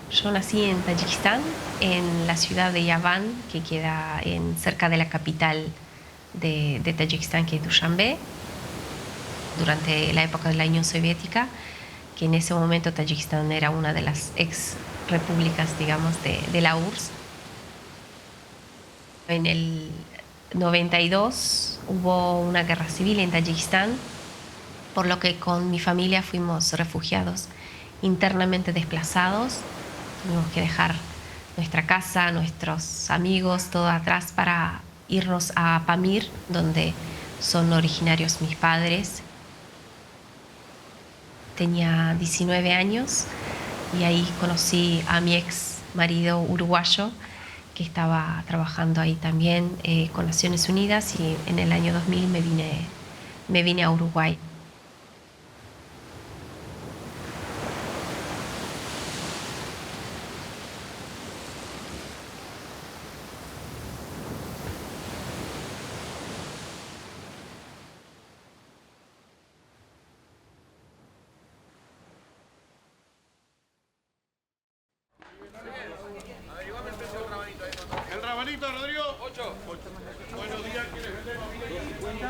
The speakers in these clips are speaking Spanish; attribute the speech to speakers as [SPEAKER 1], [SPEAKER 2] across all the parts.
[SPEAKER 1] Yo nací en Tayikistán, en la ciudad de Yavan, que queda cerca de la capital de Tayikistán, que es Dushanbe, durante la época de la Unión Soviética, que en ese momento Tayikistán era una de las ex repúblicas, digamos, de la URSS. En el 92 hubo una guerra civil en Tayikistán, por lo que con mi familia fuimos refugiados, internamente desplazados. Tuvimos que dejar nuestra casa, nuestros amigos, todo atrás para irnos a Pamir, donde son originarios mis padres. Tenía 19 años y ahí conocí a mi ex marido uruguayo, que estaba trabajando ahí también con Naciones Unidas, y en el año 2000 me vine a Uruguay.
[SPEAKER 2] El rabanito, Rodrigo. 8. Buenos días, que les vendemos 50.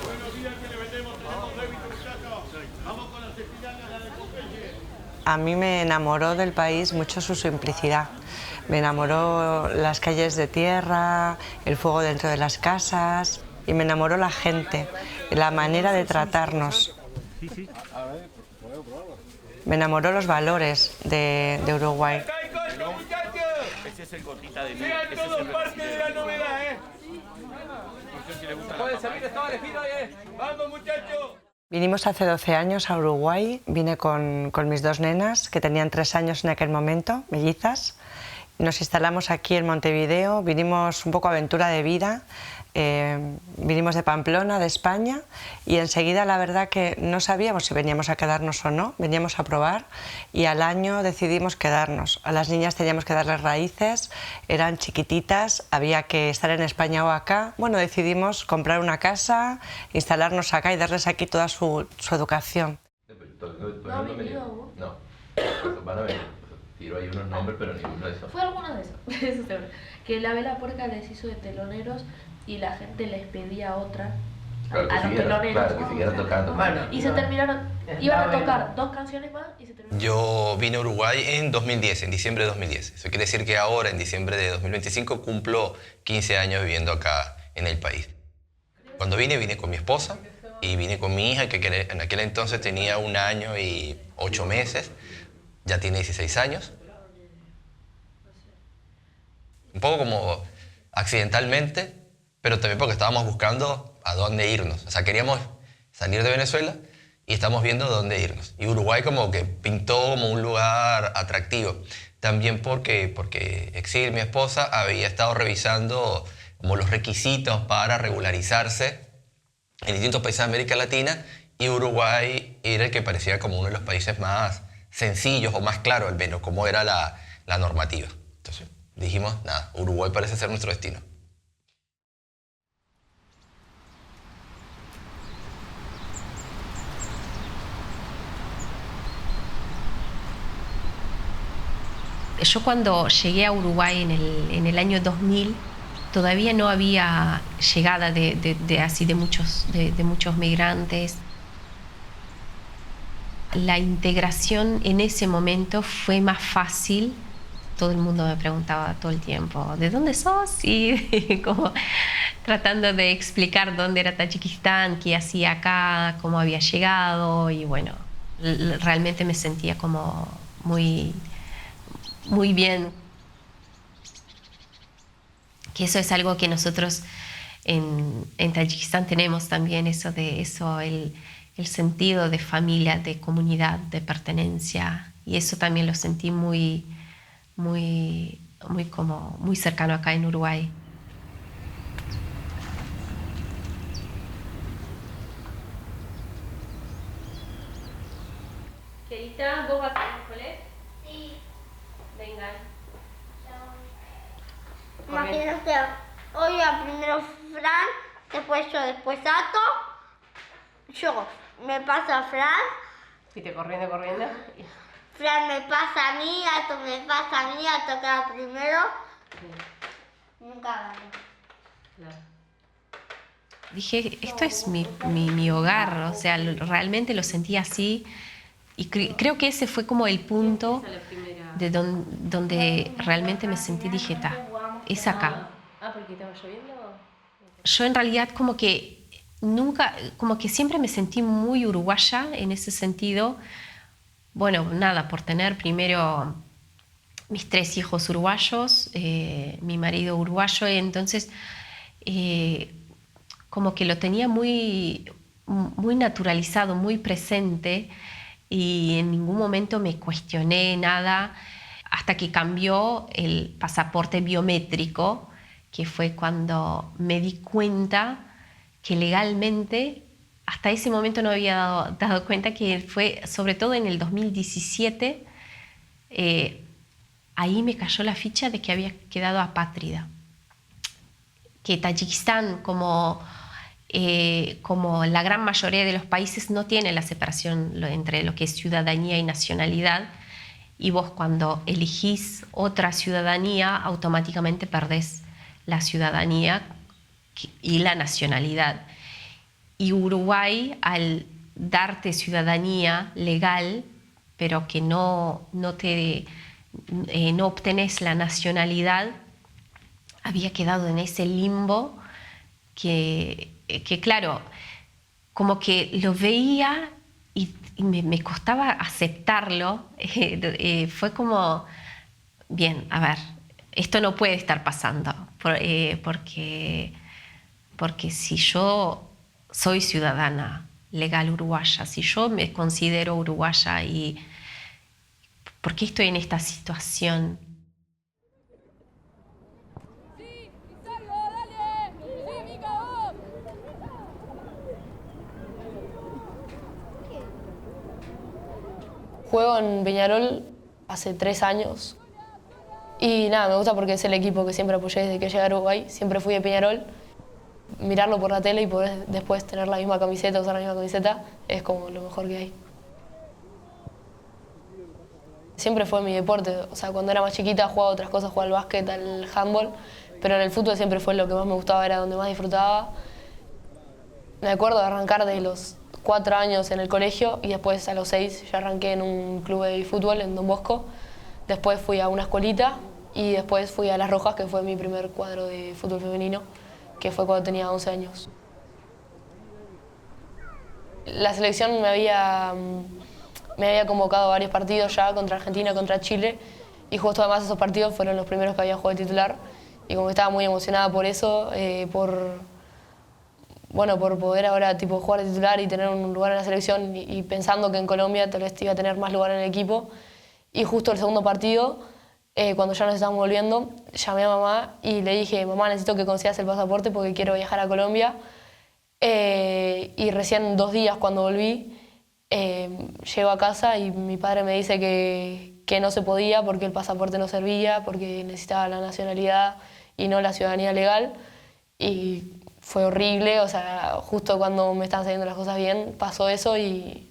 [SPEAKER 2] Buenos días, que les vendemos. Tenemos débito, muchachos. Vamos con las espinacas, la de Popeye.
[SPEAKER 3] A mí me enamoró del país mucho su simplicidad. Me enamoró las calles de tierra, el fuego dentro de las casas, y me enamoró la gente, la manera de tratarnos. Me enamoró los valores de Uruguay.
[SPEAKER 4] Ese es el gotita de miel.
[SPEAKER 2] Sean todos parte de la novedad, ¿eh?
[SPEAKER 4] Puede salir, estaba elegido,
[SPEAKER 2] ¡Vamos, muchachos!
[SPEAKER 3] Vinimos hace 12 años a Uruguay, vine con mis dos nenas, que tenían 3 años en aquel momento, mellizas. Nos instalamos aquí en Montevideo, vinimos un poco aventura de vida, vinimos de Pamplona, de España, y enseguida la verdad que no sabíamos si veníamos a quedarnos o no, veníamos a probar, y al año decidimos quedarnos. A las niñas teníamos que darles raíces, eran chiquititas, había que estar en España o acá. Bueno, decidimos comprar una casa, instalarnos acá y darles aquí toda su educación.
[SPEAKER 5] ¿No ha venido aún?
[SPEAKER 6] No, van a venir. Tiro ahí unos nombres, pero ninguno de esos.
[SPEAKER 5] Fue alguno de esos, eso seguro. Que la Vela Puerca les hizo de teloneros y la gente les pedía otra.
[SPEAKER 6] Claro,
[SPEAKER 5] a los teloneros.
[SPEAKER 6] claro, que siguieran tocando.
[SPEAKER 5] Bueno, y se terminaron, iban a tocar 2 canciones más y se terminaron.
[SPEAKER 7] Yo vine a Uruguay en 2010, en diciembre de 2010. Eso quiere decir que ahora, en diciembre de 2025, cumplo 15 años viviendo acá en el país. Cuando vine con mi esposa y vine con mi hija, que en aquel entonces tenía 1 año y 8 meses. Ya tiene 16 años. Un poco como accidentalmente, pero también porque estábamos buscando a dónde irnos. O sea, queríamos salir de Venezuela y estamos viendo dónde irnos. Y Uruguay como que pintó como un lugar atractivo. También porque Exil, mi esposa, había estado revisando como los requisitos para regularizarse en distintos países de América Latina, y Uruguay era el que parecía como uno de los países más sencillos o más claros, al menos, cómo era la normativa. Entonces dijimos, nada, Uruguay parece ser nuestro destino.
[SPEAKER 1] Yo cuando llegué a Uruguay en el año 2000, todavía no había llegada de muchos migrantes. La integración en ese momento fue más fácil. Todo el mundo me preguntaba todo el tiempo, ¿de dónde sos? Y como tratando de explicar dónde era Tayikistán, qué hacía acá, cómo había llegado, y bueno, realmente me sentía como muy bien. Que eso es algo que nosotros en Tayikistán tenemos también, el sentido de familia, de comunidad, de pertenencia, y eso también lo sentí muy cercano acá en Uruguay.
[SPEAKER 5] Querida, ¿vos vas a Nicolás?
[SPEAKER 8] Sí.
[SPEAKER 5] Venga.
[SPEAKER 8] Imagínate, hoy primero Fran, después yo, después Ato, yo, me pasa Fran,
[SPEAKER 5] Fuiste corriendo.
[SPEAKER 8] Fran me pasa a mí, Alto me pasa a mí, Alto queda primero. Nunca gano.
[SPEAKER 1] Dije, esto es mi hogar, o sea, realmente lo sentí así. Y creo que ese fue como el punto de donde realmente me sentí, dije, es acá.
[SPEAKER 5] ¿Porque estaba lloviendo?
[SPEAKER 1] Yo en realidad como que nunca, como que siempre me sentí muy uruguaya en ese sentido. Bueno, nada, por tener primero mis 3 hijos uruguayos, mi marido uruguayo, entonces como que lo tenía muy, muy naturalizado, muy presente, y en ningún momento me cuestioné nada hasta que cambió el pasaporte biométrico, que fue cuando me di cuenta que legalmente, hasta ese momento no había dado cuenta, que fue sobre todo en el 2017, ahí me cayó la ficha de que había quedado apátrida. Que Tayikistán, como la gran mayoría de los países, no tiene la separación entre lo que es ciudadanía y nacionalidad, y vos cuando elegís otra ciudadanía automáticamente perdés la ciudadanía y la nacionalidad. Y Uruguay, al darte ciudadanía legal, pero que no obtenés la nacionalidad, había quedado en ese limbo que claro, como que lo veía y me costaba aceptarlo. Fue como, bien, a ver, esto no puede estar pasando, porque si yo soy ciudadana legal uruguaya, si yo me considero uruguaya, y ¿por qué estoy en esta situación?
[SPEAKER 9] Juego en Peñarol hace 3 años y nada, me gusta porque es el equipo que siempre apoyé desde que llegué a Uruguay. Siempre fui de Peñarol. Mirarlo por la tele y poder después tener la misma camiseta, usar la misma camiseta, es como lo mejor que hay. Siempre fue mi deporte, o sea, cuando era más chiquita jugaba otras cosas, jugaba al básquet, al handball, pero en el fútbol siempre fue lo que más me gustaba, era donde más disfrutaba. Me acuerdo de arrancar de los 4 años en el colegio y después a los 6 ya arranqué en un club de fútbol en Don Bosco. Después fui a una escuelita y después fui a Las Rojas, que fue mi primer cuadro de fútbol femenino, que fue cuando tenía 11 años. La selección me había convocado a varios partidos ya, contra Argentina, contra Chile, y justo además esos partidos fueron los primeros que había jugado de titular, y como que estaba muy emocionada por eso, por poder ahora jugar de titular y tener un lugar en la selección, y pensando que en Colombia tal vez iba a tener más lugar en el equipo. Y justo el segundo partido, cuando ya nos estábamos volviendo, llamé a mamá y le dije: mamá, necesito que consigas el pasaporte porque quiero viajar a Colombia. Y recién 2 días cuando volví, llego a casa y mi padre me dice que no se podía porque el pasaporte no servía, porque necesitaba la nacionalidad y no la ciudadanía legal. Y fue horrible, o sea, justo cuando me estaban saliendo las cosas bien, pasó eso. Y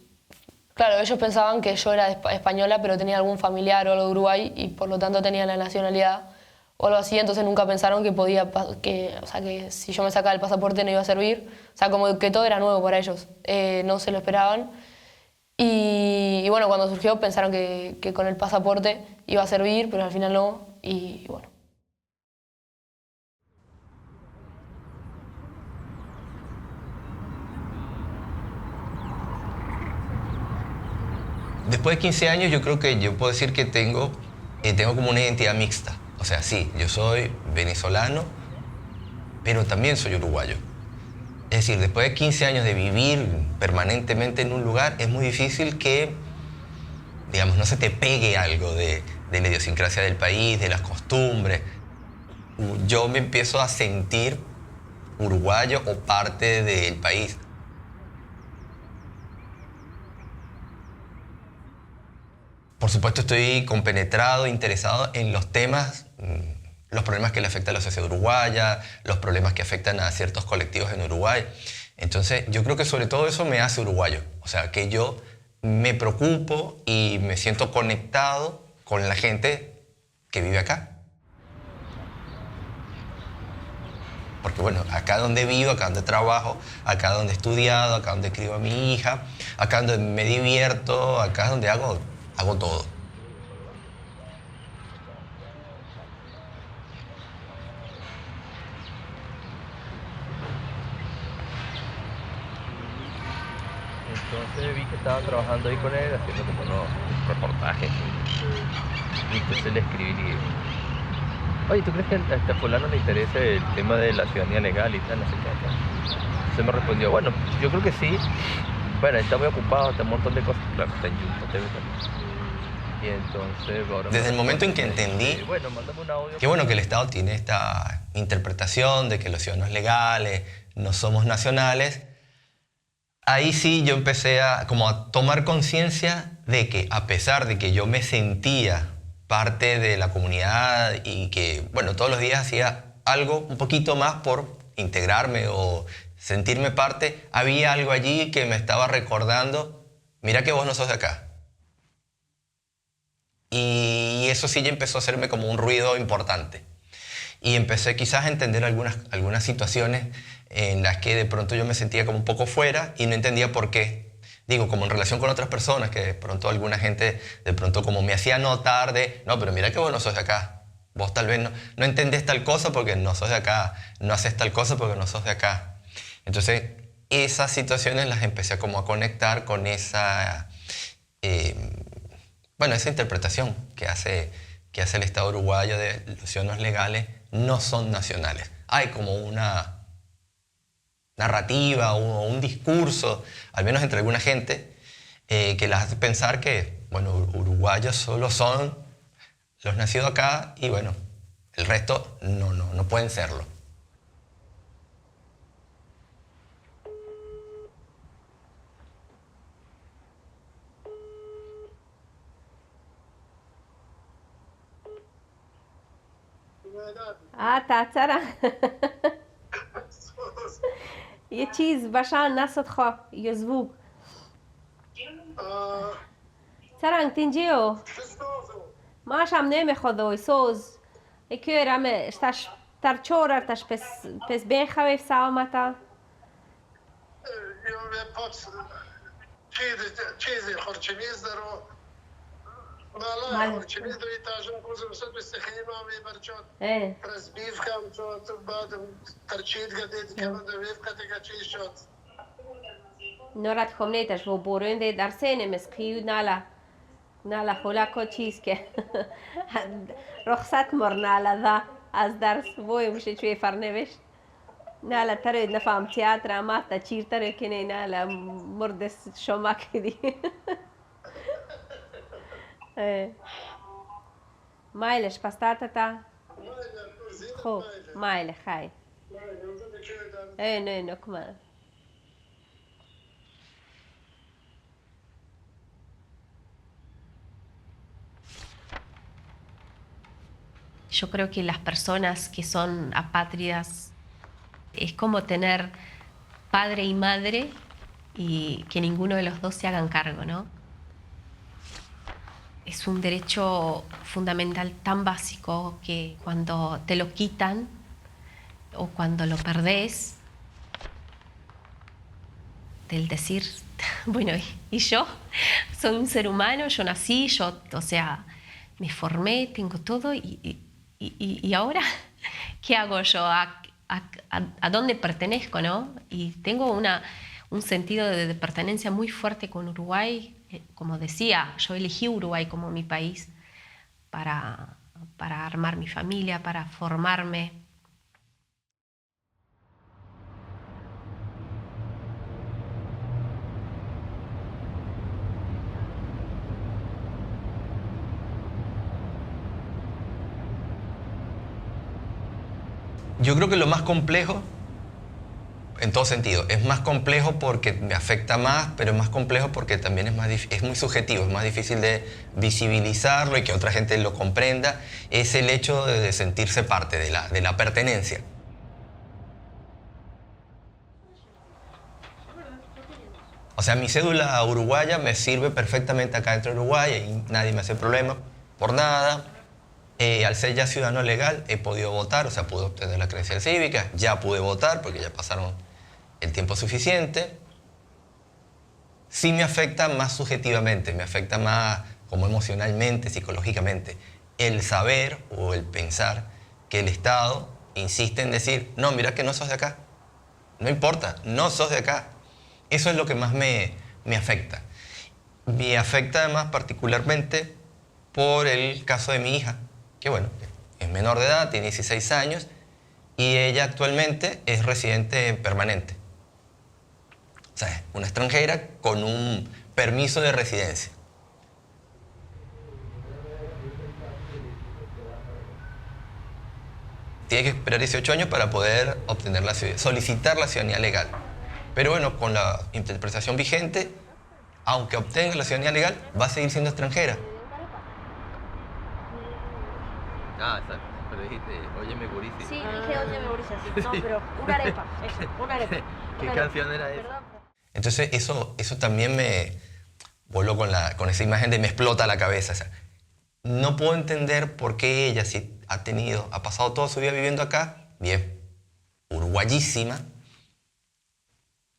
[SPEAKER 9] claro, ellos pensaban que yo era española, pero tenía algún familiar o algo de Uruguay y por lo tanto tenía la nacionalidad o algo así, entonces nunca pensaron que si yo me sacaba el pasaporte no iba a servir. O sea, como que todo era nuevo para ellos, no se lo esperaban. Y bueno, cuando surgió pensaron que con el pasaporte iba a servir, pero al final no, y bueno.
[SPEAKER 7] Después de 15 años yo creo que yo puedo decir que tengo como una identidad mixta. O sea, sí, yo soy venezolano, pero también soy uruguayo. Es decir, después de 15 años de vivir permanentemente en un lugar, es muy difícil que, digamos, no se te pegue algo de la idiosincrasia del país, de las costumbres. Yo me empiezo a sentir uruguayo o parte del país. Por supuesto, estoy compenetrado, interesado en los temas, los problemas que le afectan a la sociedad uruguaya, los problemas que afectan a ciertos colectivos en Uruguay. Entonces, yo creo que sobre todo eso me hace uruguayo. O sea, que yo me preocupo y me siento conectado con la gente que vive acá. Porque bueno, acá donde vivo, acá donde trabajo, acá donde he estudiado, acá donde escribo a mi hija, acá donde me divierto, acá es donde hago todo.
[SPEAKER 6] Entonces vi que estaban trabajando ahí con él, haciendo como unos reportajes. Y entonces le escribí, oye, ¿tú crees que a este fulano le interesa el tema de la ciudadanía legal y tal? No sé qué. Entonces me respondió, bueno, yo creo que sí. Bueno, está muy ocupado, está un montón de cosas. Claro, está en Junta TV también. Y entonces, ahora
[SPEAKER 7] desde el momento en que entendí
[SPEAKER 6] bueno, mándame un audio.
[SPEAKER 7] que bueno, que el Estado tiene esta interpretación de que los ciudadanos legales no somos nacionales, ahí sí yo empecé a tomar conciencia de que a pesar de que yo me sentía parte de la comunidad y que, bueno, todos los días hacía algo un poquito más por integrarme o sentirme parte, había algo allí que me estaba recordando, mira que vos no sos de acá. Y eso sí ya empezó a hacerme como un ruido importante. Y empecé quizás a entender algunas situaciones en las que de pronto yo me sentía como un poco fuera y no entendía por qué. Digo, como en relación con otras personas, que de pronto alguna gente de pronto como me hacía notar de, no, pero mira que vos no sos de acá. Vos tal vez no entendés tal cosa porque no sos de acá. No haces tal cosa porque no sos de acá. Entonces, esas situaciones las empecé como a conectar con esa, esa interpretación que hace el Estado uruguayo de los ciudadanos legales no son nacionales. Hay como una narrativa o un discurso, al menos entre alguna gente, que las hace pensar que, bueno, uruguayos solo son los nacidos acá y, bueno, el resto no pueden serlo.
[SPEAKER 1] تعترى یه چیز باشن نسد خواه یزبوک ترنگ تنجیو ماشم نمیخواد و سوز اکیر همه اشتاش ترچور ارتش پس بین خویف سامتا
[SPEAKER 2] چیزی خورچمیز درو مالا خورچمیز دوی تاجم کوزم صد بستخیمه می برچاد رزبیف کم شد بعد ترچید گدید که من دویف کتیگه چیز شد
[SPEAKER 1] نورت خمنیتش و برونده در سینه مسخیو نالا خولاکو چیز که رخصت مر نالا دا از درس بوی مشه چوی فرنوشت نالا ترید نفهم تیاتر ماتا چیر تره کنه نالا مردس شما کدی مایلش پستاتا تا خوب مایل خیلی نه نکمه Yo creo que las personas que son apátridas es como tener padre y madre y que ninguno de los dos se hagan cargo, ¿no? Es un derecho fundamental tan básico que cuando te lo quitan o cuando lo perdés, del decir, bueno, ¿y yo? Soy un ser humano, yo nací, o sea, me formé, tengo todo y ahora, ¿qué hago yo? ¿A dónde pertenezco, no? Y tengo un sentido de pertenencia muy fuerte con Uruguay. Como decía, yo elegí Uruguay como mi país para armar mi familia, para formarme.
[SPEAKER 7] Yo creo que lo más complejo, en todo sentido, es más complejo porque me afecta más, pero es más complejo porque también es muy subjetivo, es más difícil de visibilizarlo y que otra gente lo comprenda, es el hecho de sentirse parte de la pertenencia. O sea, mi cédula uruguaya me sirve perfectamente acá dentro de Uruguay y nadie me hace problema por nada. Al ser ya ciudadano legal he podido votar, o sea, pude obtener la credencial cívica, ya pude votar porque ya pasaron el tiempo suficiente. Sí me afecta más subjetivamente, me afecta más como emocionalmente, psicológicamente, el saber o el pensar que el Estado insiste en decir, no, mira que no sos de acá, no importa, no sos de acá. Eso es lo que más me afecta. Me afecta además particularmente por el caso de mi hija, que bueno, es menor de edad, tiene 16 años y ella actualmente es residente permanente. O sea, es una extranjera con un permiso de residencia. Tiene que esperar 18 años para poder obtener solicitar la ciudadanía legal. Pero bueno, con la interpretación vigente, aunque obtenga la ciudadanía legal, va a seguir siendo extranjera.
[SPEAKER 6] Ah, pero dijiste, óyeme gurisi.
[SPEAKER 5] Sí, dije óyeme gurisi, sí. No, pero una arepa, eso, una arepa.
[SPEAKER 6] ¿Qué canción era esa?
[SPEAKER 5] Perdón.
[SPEAKER 7] Entonces eso también me voló con esa imagen de me explota la cabeza. O sea, no puedo entender por qué ella, si ha pasado toda su vida viviendo acá, bien, uruguayísima,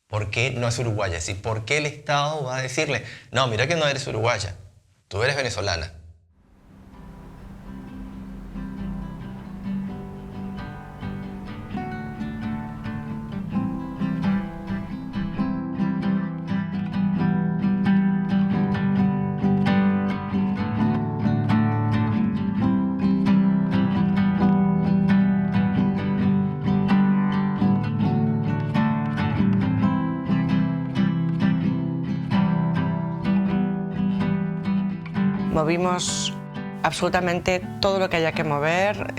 [SPEAKER 7] ¿por qué no es uruguaya? Es decir, ¿por qué el Estado va a decirle, no, mira que no eres uruguaya, tú eres venezolana?
[SPEAKER 3] Movimos absolutamente todo lo que haya que mover.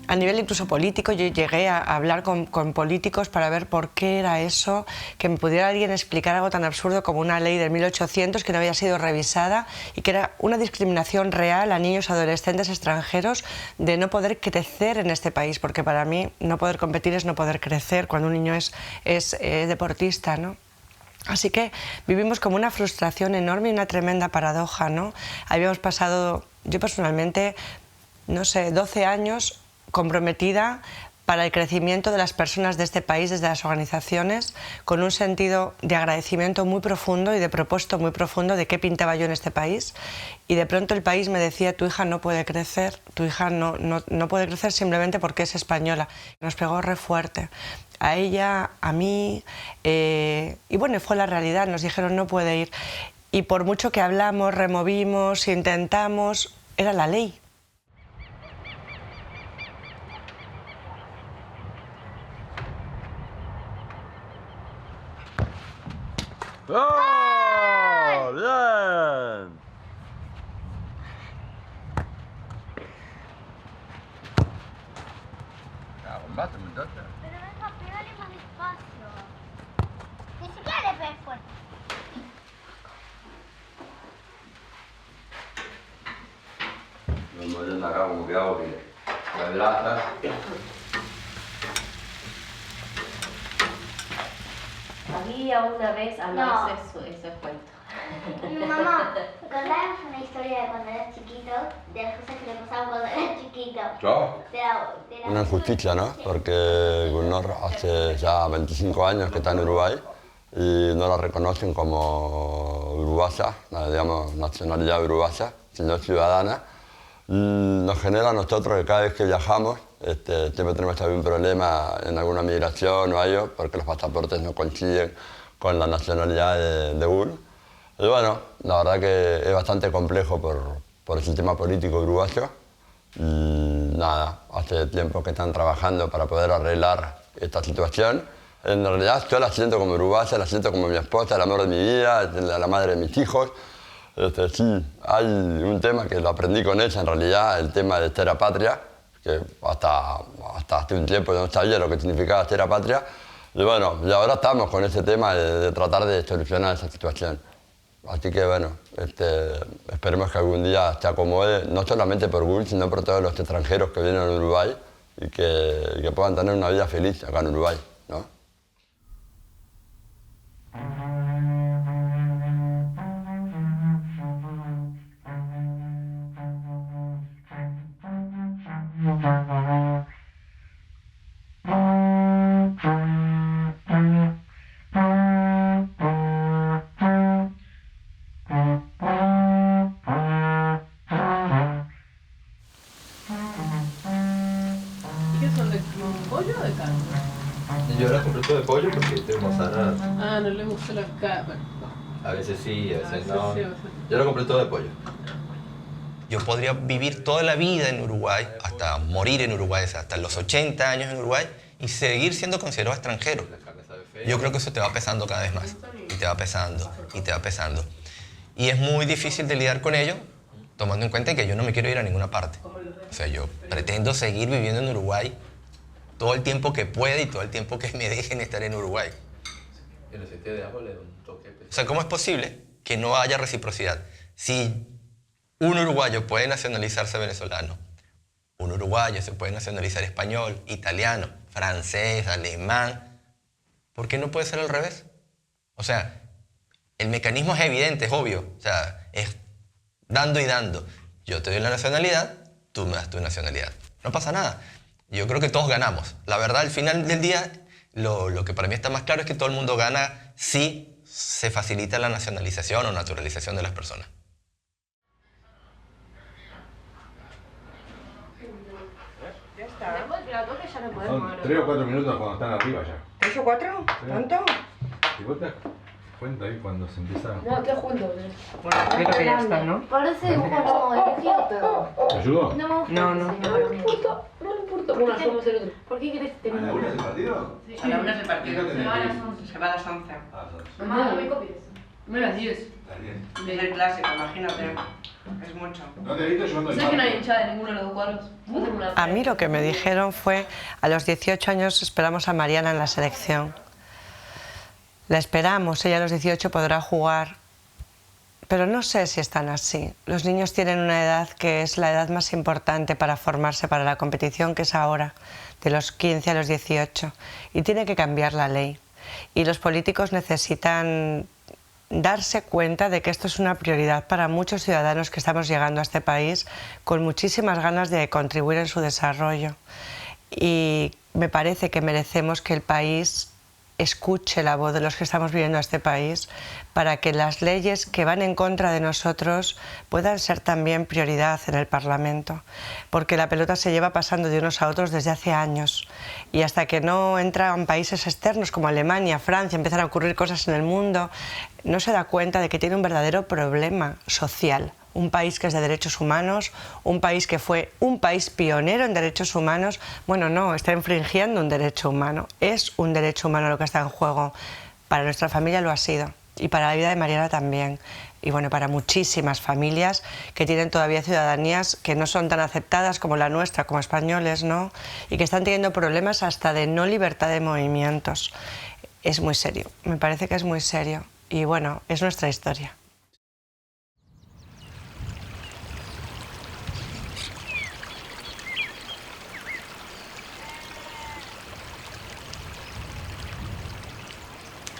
[SPEAKER 3] A nivel incluso político, yo llegué a hablar con políticos para ver por qué era eso, que me pudiera alguien explicar algo tan absurdo como una ley de 1800 que no había sido revisada y que era una discriminación real a niños adolescentes extranjeros de no poder crecer en este país, porque para mí no poder competir es no poder crecer cuando un niño es deportista, ¿no? Así que vivimos como una frustración enorme y una tremenda paradoja, ¿no? Habíamos pasado, yo personalmente, no sé, 12 años comprometida para el crecimiento de las personas de este país desde las organizaciones, con un sentido de agradecimiento muy profundo y de propósito muy profundo de qué pintaba yo en este país. Y de pronto el país me decía, tu hija no puede crecer, tu hija no puede crecer simplemente porque es española. Nos pegó re fuerte. A ella, a mí, y bueno, fue la realidad, nos dijeron no puede ir. Y por mucho que hablamos, removimos, intentamos, era la ley.
[SPEAKER 2] ¡Oh! ¡Bien!
[SPEAKER 8] Pero venga, pégale más despacio. Ni siquiera le pegues fuerte.
[SPEAKER 10] Me mueven acá como que hago que cuadrada.
[SPEAKER 1] Había una vez,
[SPEAKER 8] No.
[SPEAKER 1] eso es cuento.
[SPEAKER 8] Mamá, contanos una historia de cuando eras chiquito, de las cosas que le pasaban cuando eras chiquito.
[SPEAKER 10] ¿Yo?
[SPEAKER 8] De la
[SPEAKER 10] Una injusticia, ¿no? Porque Gulnor hace ya 25 años que está en Uruguay y no la reconocen como uruguaya, digamos, nacionalidad uruguaya, sino ciudadana. Y nos genera a nosotros que cada vez que viajamos siempre tenemos algún problema en alguna migración o algo, porque los pasaportes no coinciden con la nacionalidad de Gul. Y bueno, la verdad que es bastante complejo por el sistema político uruguayo. Y nada, hace tiempo que están trabajando para poder arreglar esta situación. En realidad yo la siento como uruguaya, la siento como mi esposa, el amor de mi vida, la madre de mis hijos. Sí, hay un tema que lo aprendí con ella, en realidad, el tema de Tera Patria, que hasta hace un tiempo yo no sabía lo que significaba Tera Patria. Y bueno, y ahora estamos con ese tema de tratar de solucionar esa situación. Así que bueno, esperemos que algún día se acomode, no solamente por Gul, sino por todos los extranjeros que vienen a Uruguay y que puedan tener una vida feliz acá en Uruguay, ¿no?
[SPEAKER 6] Yo ahora compré todo de pollo porque tengo sana.
[SPEAKER 5] Ah, no le gusta la carne.
[SPEAKER 6] A veces sí, a veces
[SPEAKER 5] A
[SPEAKER 6] no.
[SPEAKER 5] veces sí, a veces
[SPEAKER 6] Yo ahora compré todo de pollo.
[SPEAKER 7] Yo podría vivir toda la vida en Uruguay, hasta morir en Uruguay, o sea, hasta los 80 años en Uruguay, y seguir siendo considerado extranjero. Yo creo que eso te va pesando cada vez más, y te va pesando, y te va pesando. Y es muy difícil de lidiar con ello, tomando en cuenta que yo no me quiero ir a ninguna parte. O sea, yo pretendo seguir viviendo en Uruguay todo el tiempo que pueda y todo el tiempo que me dejen estar en Uruguay.
[SPEAKER 6] El aceite de ajo le da un toque.
[SPEAKER 7] O sea, ¿cómo es posible que no haya reciprocidad? Si un uruguayo puede nacionalizarse venezolano, un uruguayo se puede nacionalizar español, italiano, francés, alemán, ¿por qué no puede ser al revés? O sea, el mecanismo es evidente, es obvio. O sea, es dando y dando. Yo te doy la nacionalidad, tú me das tu nacionalidad. No pasa nada. Yo creo que todos ganamos. La verdad, al final del día, lo que para mí está más claro es que todo el mundo gana si se facilita la nacionalización o naturalización de las personas.
[SPEAKER 11] Ya está.
[SPEAKER 5] Después que la toque ya no podemos
[SPEAKER 2] Son
[SPEAKER 5] hablar.
[SPEAKER 2] 3 o 4 minutos cuando están arriba ya.
[SPEAKER 11] ¿3 o 4? ¿Tanto?
[SPEAKER 2] ¿Y vos te das cuenta ahí cuando se empieza?
[SPEAKER 5] No, qué juntos.
[SPEAKER 11] Bueno, creo que ya está, ¿no?
[SPEAKER 8] Parece dibujo no, elegido todo.
[SPEAKER 2] ¿Te ayudó?
[SPEAKER 8] No me gusta.
[SPEAKER 11] No, no.
[SPEAKER 5] No le importa, no le importa. Bueno, hacemos el otro. ¿Por qué querés tener
[SPEAKER 2] ¿A la una del partido?
[SPEAKER 5] Sí.
[SPEAKER 11] A la 1 es el partido.
[SPEAKER 2] Fíjate.
[SPEAKER 11] Se va a las 11.
[SPEAKER 5] Mamá, no me copies. Me las 10.
[SPEAKER 11] Es el clásico, imagínate. Es mucho.
[SPEAKER 2] No te he visto llevando el
[SPEAKER 5] ¿Sabes que no hay
[SPEAKER 2] marco.
[SPEAKER 5] hinchada de ninguno de los dos cuadros?
[SPEAKER 3] A mí lo que me dijeron fue, a los 18 años esperamos a Mariana en la selección. La esperamos, ella a los 18 podrá jugar, pero no sé si están así. Los niños tienen una edad que es la edad más importante para formarse para la competición, que es ahora, de los 15 a los 18, y tiene que cambiar la ley. Y los políticos necesitan darse cuenta de que esto es una prioridad para muchos ciudadanos que estamos llegando a este país con muchísimas ganas de contribuir en su desarrollo. Y me parece que merecemos que el país escuche la voz de los que estamos viviendo a este país para que las leyes que van en contra de nosotros puedan ser también prioridad en el Parlamento, porque la pelota se lleva pasando de unos a otros desde hace años y hasta que no entran países externos como Alemania, Francia, empiezan a ocurrir cosas en el mundo, no se da cuenta de que tiene un verdadero problema social. Un país que es de derechos humanos, un país que fue un país pionero en derechos humanos, bueno, no, está infringiendo un derecho humano. Es un derecho humano lo que está en juego. Para nuestra familia lo ha sido y para la vida de Mariana también. Y bueno, para muchísimas familias que tienen todavía ciudadanías que no son tan aceptadas como la nuestra, como españoles, ¿no? Y que están teniendo problemas hasta de no libertad de movimientos. Es muy serio, me parece que es muy serio. Y bueno, es nuestra historia.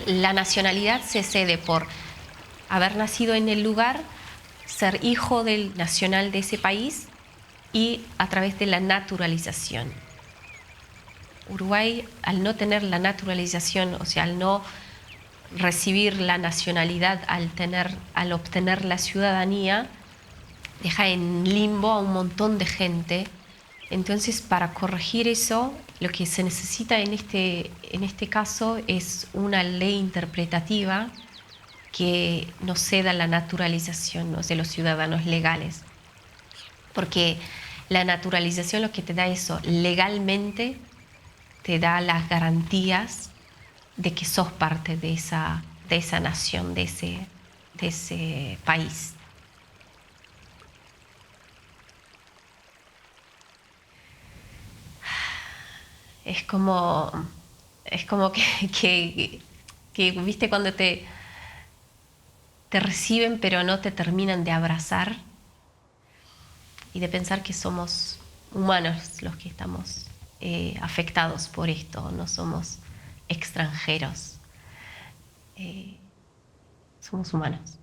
[SPEAKER 1] La nacionalidad se cede por haber nacido en el lugar, ser hijo del nacional de ese país y a través de la naturalización. Uruguay, al no tener la naturalización, o sea, al no recibir la nacionalidad, al obtener la ciudadanía, deja en limbo a un montón de gente. Entonces, para corregir eso, lo que se necesita en este caso es una ley interpretativa que nos ceda la naturalización, ¿no?, de los ciudadanos legales. Porque la naturalización lo que te da eso, legalmente te da las garantías de que sos parte de esa nación, de ese país. Es como que viste cuando te reciben pero no te terminan de abrazar y de pensar que somos humanos los que estamos afectados por esto, no somos extranjeros, somos humanos.